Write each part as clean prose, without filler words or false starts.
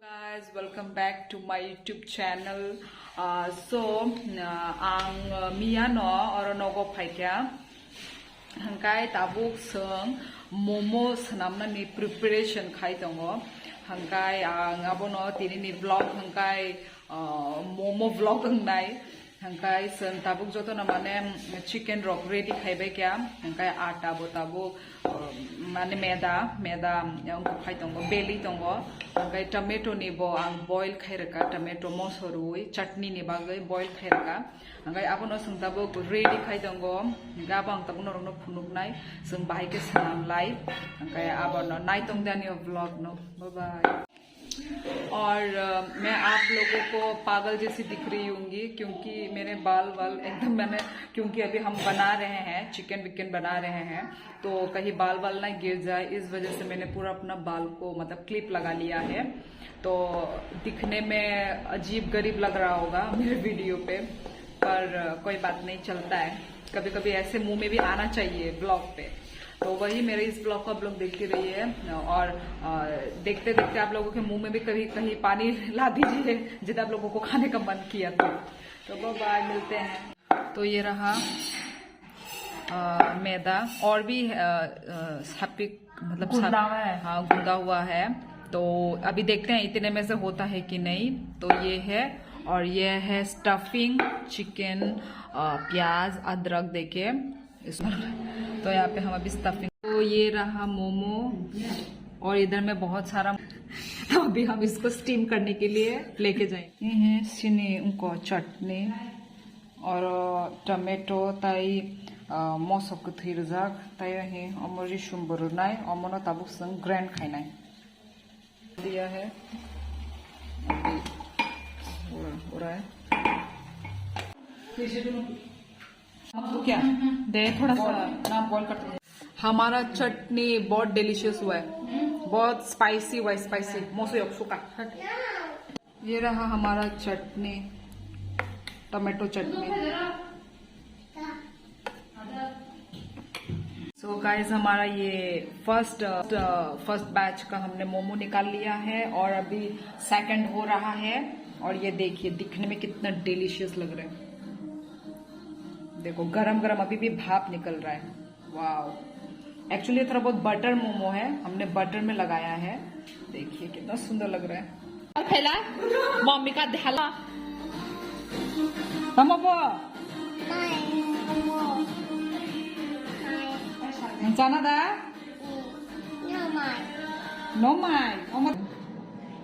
Guys, welcome back to my YouTube channel. Ang Mia no or nogo paikya. Hangkai tabuk seng momo senamna ni preparation khai tongo. Hangkai ang abono tini ni vlog hangkai momo vlog hangnai. Hangkai sen tabuk joto na mane chicken rock ready khai bai kya. Hangkai atta bo tabuk mane meda yang khai tongo belly tongo. Hangkai tomato ni bo ang boil khai raka tomato mosorui chutney ni bagai boil khai raka. Hangkai abono seng tabuk ready khai tongo. Gabang tabuk norong no punuk nai seng bahai ke senam live. Hangkai abono nai tong dani vlog no. Bye bye. और मैं आप लोगों को पागल जैसी दिख रही होंगी क्योंकि मेरे बाल एकदम क्योंकि अभी हम बना रहे हैं चिकन विकन बना रहे हैं तो कहीं बाल ना गिर जाए इस वजह से मैंने पूरा अपना बाल को मतलब क्लिप लगा लिया है। तो दिखने में अजीब गरीब लग रहा होगा मेरे वीडियो पे, पर कोई बात नहीं, चलता है। कभी कभी ऐसे मुंह में भी आना चाहिए ब्लॉग पे। तो वही मेरे इस ब्लॉग को आप लोग देखते रहिए और देखते देखते आप लोगों के मुंह में भी कभी कहीं पानी ला दीजिए जितना आप लोगों को खाने का मन किया तो बाय, मिलते हैं। तो ये रहा मैदा और भी मतलब हाँ गूंदा हुआ है। तो अभी देखते हैं इतने में से होता है कि नहीं। तो ये है और ये है स्टफिंग चिकन, प्याज अदरक देके इसमें। तो यहाँ पे हम अभी स्टफिंग, तो ये रहा मोमो और इधर में बहुत सारा अभी हम इसको स्टीम करने के लिए लेके जाएंगे। ये है सिनी उनको चटनी और टमेटो ताई मौसम थीर जाग ताई है अमरी शुम्बरुनाई अमनो ताबुक संग ग्रैंड खाइनाई दिया है। हो रहा है तो क्या दे थोड़ा सा नाम बॉईल करते हैं। हमारा चटनी बहुत डिलीशियस हुआ है, बहुत स्पाइसी हुआ है, स्पाइसी मोसो योक्सु का। ये रहा हमारा चटनी, टमाटो चटनी। सो गाइस हमारा ये फर्स्ट बैच का हमने मोमो निकाल लिया है और अभी सेकंड हो रहा है। और ये देखिए दिखने में कितना डिलीशियस लग रहा है। देखो गरम गरम अभी भी भाप निकल रहा है। वाव, एक्चुअली थोड़ा बहुत बटर मोमो है, हमने बटर में लगाया है। देखिए कितना सुंदर लग रहा है। और फैला मम्मी का ध्याला जाना था नो माई।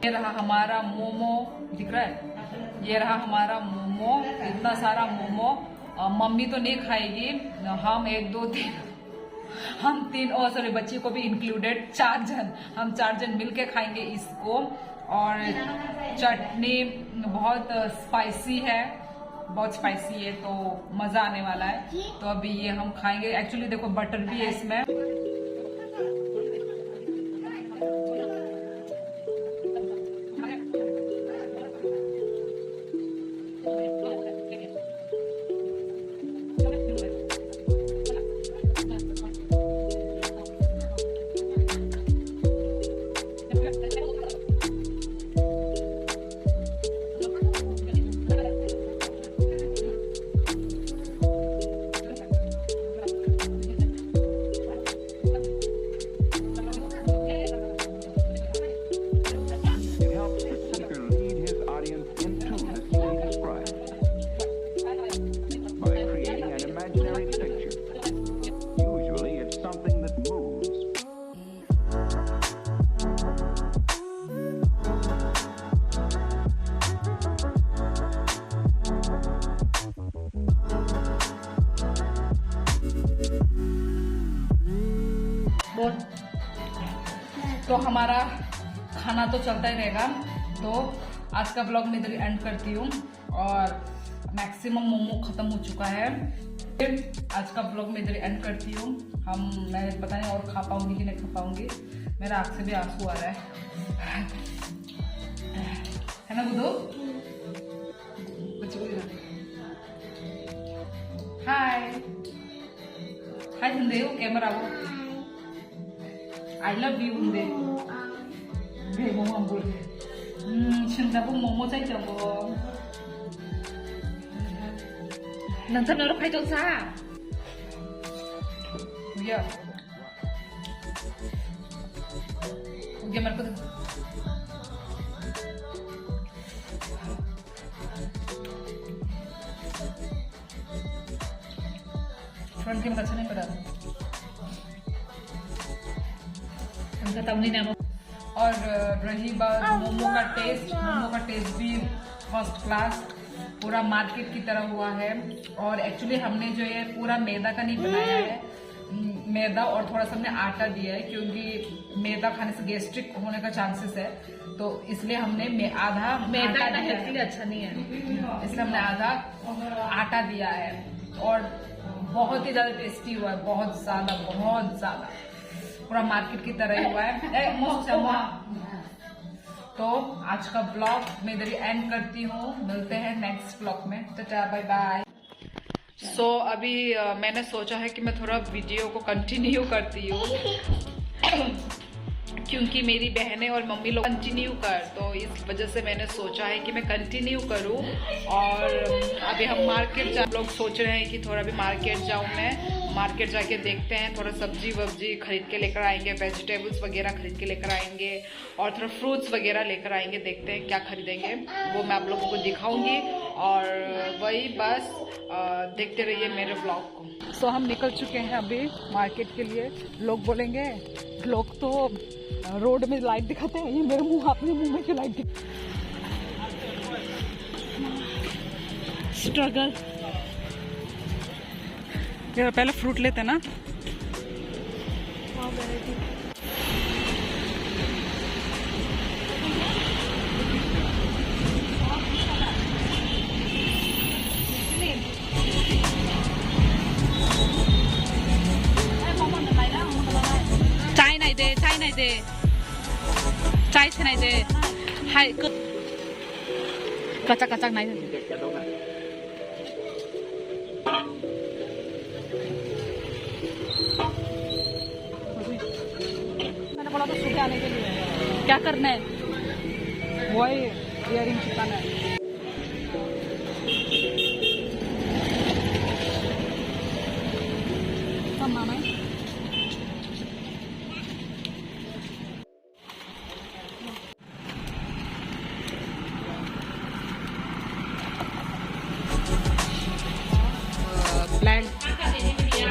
ये रहा हमारा मोमो, दिख रहा है, ये रहा हमारा मोमो, इतना सारा मोमो। मम्मी तो नहीं खाएगी, हम 1 2 3 हम 3 और सॉरी बच्ची को भी इंक्लूडेड 4 जन, हम 4 जन मिलके खाएंगे इसको। और चटनी बहुत स्पाइसी है, बहुत स्पाइसी है तो मजा आने वाला है। तो अभी ये हम खाएंगे। एक्चुअली देखो बटर भी है इसमें। तो हमारा खाना तो चलता ही रहेगा। तो आज का ब्लॉग मैं इधर एंड करती हूँ और मैक्सिमम मोमो खत्म हो चुका है। फिर आज का ब्लॉग मैं इधर एंड करती हूँ। मैं पता नहीं और खा पाऊंगी कि नहीं खा पाऊंगी, मेरा आँख से भी आंसू आ रहा है ना बुद्धू? हाय हाय संदेह कैमरा वो I love you, Unde. Bebo, mambo. 신다고 뭐뭐 짜자고. 남편으로 팔정사. 야. 이게 말거든. Front camera अच्छा नहीं पड़ा उनका तमनी नाम और रही बात मोमो का टेस्ट भी फर्स्ट क्लास पूरा मार्केट की तरह हुआ है। और एक्चुअली हमने जो ये पूरा मैदा का नहीं बनाया है, मैदा और थोड़ा सा हमने आटा दिया है क्योंकि मैदा खाने से गैस्ट्रिक होने का चांसेस है, तो इसलिए हमने आधा मैदा हेल्थ के लिए अच्छा नहीं है, इसलिए हमने आधा आटा दिया है। और बहुत ही ज्यादा टेस्टी हुआ है, बहुत ज्यादा पूरा मार्केट की तरह ही हुआ है। तो आज का ब्लॉग मैं इधर ही एंड करती हूँ, मिलते हैं नेक्स्ट ब्लॉग में, टाटा बाय बाय। सो अभी मैंने सोचा है कि मैं थोड़ा वीडियो को कंटिन्यू करती हूँ क्योंकि मेरी बहनें और मम्मी लोग कंटिन्यू कर, तो इस वजह से मैंने सोचा है कि मैं कंटिन्यू करूं। और अभी हम मार्केट लोग सोच रहे हैं कि थोड़ा भी मार्केट जाऊं, मैं मार्केट जाके देखते हैं, थोड़ा सब्जी वब्जी खरीद के लेकर आएंगे, वेजिटेबल्स वगैरह खरीद के लेकर आएंगे और थोड़ा फ्रूट्स वगैरह लेकर आएंगे। देखते हैं क्या खरीदेंगे, वो मैं आप लोगों को दिखाऊंगी। और वही बस देखते रहिए मेरे ब्लॉग को। सो हम निकल चुके हैं अभी मार्केट के लिए। लोग बोलेंगे, लोग तो रोड में लाइट दिखाते हैं, ये मेरे मुंह अपने मुंह में क्यों लाइट दिखाते? स्ट्रगल। यार पहले फ्रूट लेते ना। चाय नहीं दे, चाय नहीं दे, चाय से नहीं दे, हाय कच्चा कच्चा नहीं दे। मैंने बोला तो सुबह आने के लिए क्या करना है, वही इयरिंग चिपकाना है। मामा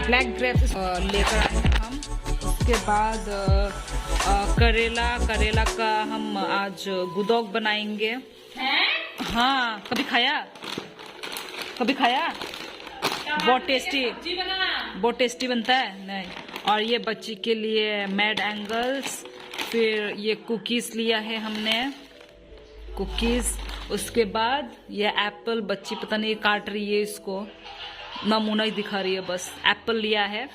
ब्लैक ग्रेप्स लेकर आए हैं हम। उसके बाद करेला का हम आज गुदौक बनाएंगे। हाँ, कभी खाया? बहुत टेस्टी बनता है। नहीं, और ये बच्ची के लिए मैड एंगल्स, फिर ये कुकीज लिया है हमने, कुकीज। उसके बाद ये एप्पल, बच्ची पता नहीं काट रही है इसको, नमूना ही दिखा रही है, बस एप्पल लिया है।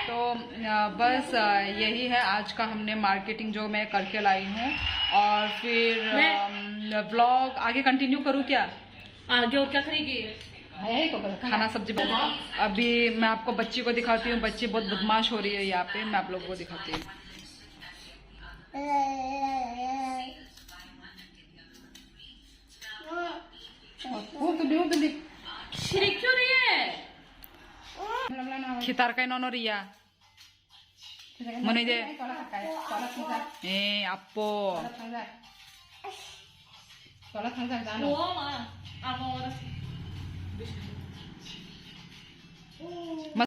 तो बस यही है आज का हमने मार्केटिंग जो मैं करके लाई हूँ। और फिर व्लॉग आगे कंटिन्यू करूँ क्या? आगे और क्या करेगी? खाना सब्जी बना। अभी मैं आपको बच्ची को दिखाती हूँ, बच्ची बहुत बदमाश हो रही है यहाँ पे, मैं आप लोगों को दिखाती हूँ। शिरिक क्यों रही है? खितार का नोनो रिया मने जे ए आपो वो